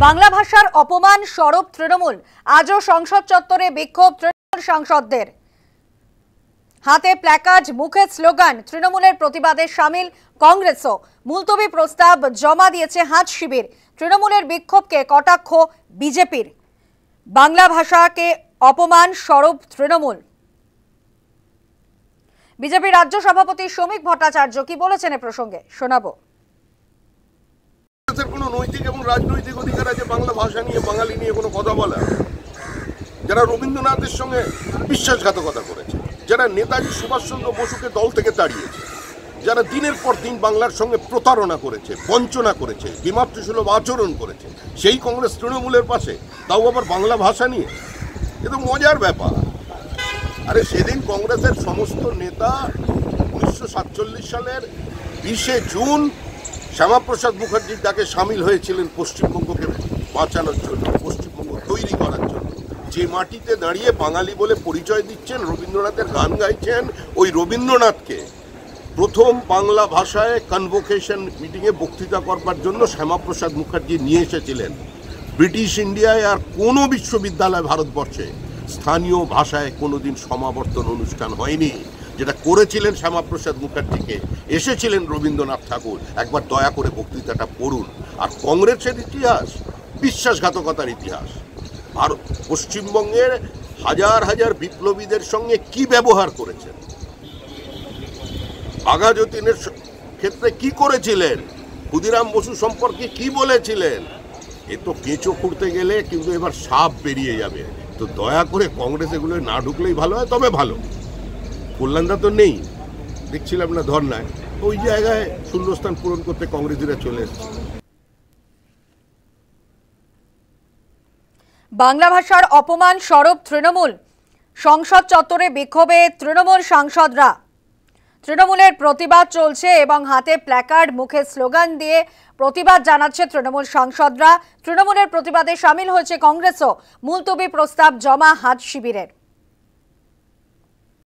বাংলা ভাষার অপমান স্বরূপ তৃণমূল, আজও সংসদ চত্বরে বিক্ষোভ তৃণমূল সাংসদদের। হাতে প্ল্যাকার্ড, মুখে স্লোগান। তৃণমূলের প্রতিবাদে সামিল কংগ্রেসও। মুলতবি প্রস্তাব জমা দিয়েছে হাজ শিবির। তৃণমূলের বিক্ষোভকে কটাক্ষ বিজেপির। বাংলা ভাষাকে অপমান স্বরূপ তৃণমূল। বিজেপি রাজ্য সভাপতি শ্রমিক ভট্টাচার্য কি বলেছেন এ প্রসঙ্গে শোনাবো। কোনো নৈতিক এবং রাজনৈতিক অধিকার আছে বাংলা ভাষা নিয়ে, বাঙালি নিয়ে কোনো কথা বলা? যারা রবীন্দ্রনাথের সঙ্গে বিশ্বাসঘাতকতা করেছে, যারা নেতাজি সুভাষচন্দ্র বসুকে দল থেকে তাড়িয়েছে, যারা দিনের পর দিন বাংলার সঙ্গে প্রতারণা করেছে, বঞ্চনা করেছে, বিমাতৃসুলভ আচরণ করেছে, সেই কংগ্রেস তৃণমূলের পাশে, তাও আবার বাংলা ভাষা নিয়ে। এ তো মজার ব্যাপার। আরে সেদিন কংগ্রেসের সমস্ত নেতা 1947 সালের 20 জুন শ্যামাপ্রসাদ মুখার্জির ডাকে সামিল হয়েছিলেন পশ্চিমবঙ্গকে বাঁচানোর জন্য, পশ্চিমবঙ্গ তৈরি করার জন্য। যে মাটিতে দাঁড়িয়ে বাঙালি বলে পরিচয় দিচ্ছেন, রবীন্দ্রনাথের গান গাইছেন, ওই রবীন্দ্রনাথকে প্রথম বাংলা ভাষায় কনভোকেশন মিটিংয়ে বক্তৃতা করবার জন্য শ্যামাপ্রসাদ মুখার্জি নিয়ে এসেছিলেন। ব্রিটিশ ইন্ডিয়ায় আর কোনো বিশ্ববিদ্যালয় ভারতবর্ষে স্থানীয় ভাষায় কোনোদিন সমাবর্তন অনুষ্ঠান হয়নি। যেটা করেছিলেন শ্যামাপ্রসাদ মুখার্জিকে, এসেছিলেন রবীন্দ্রনাথ ঠাকুর। একবার দয়া করে বক্তৃতাটা পড়ুন। আর কংগ্রেসের ইতিহাস বিশ্বাসঘাতকতার ইতিহাস। ভারত পশ্চিমবঙ্গের হাজার হাজার বিপ্লবীদের সঙ্গে কি ব্যবহার করেছেন, বাঘা যতীনের ক্ষেত্রে কি করেছিলেন, ক্ষুদিরাম বসু সম্পর্কে কি বলেছিলেন। এ তো কেঁচো খুঁড়তে গেলে কিন্তু এবার সাপ বেরিয়ে যাবে। তো দয়া করে কংগ্রেস এগুলো না ঢুকলেই ভালো হয়, তবে ভালো। কল্যাণদা তো নেই, দেখছিলাম না ধর্নায়, ওই জায়গায় শূন্যস্থান পূরণ করতে কংগ্রেসীরা চলে এসেছে। বাংলা ভাষার অপমান স্বরূপ তৃণমূল, সংসদ চত্বরে বিক্ষোভে তৃণমূল সাংসদরা। তৃণমূলের প্রতিবাদ চলছে এবং হাতে প্ল্যাকার্ড, মুখে স্লোগান দিয়ে প্রতিবাদ জানাচ্ছে তৃণমূল সাংসদরা। তৃণমূলের প্রতিবাদে সামিল হয়েছে কংগ্রেসও। মুলতবি প্রস্তাব জমা হাজ শিবিরের।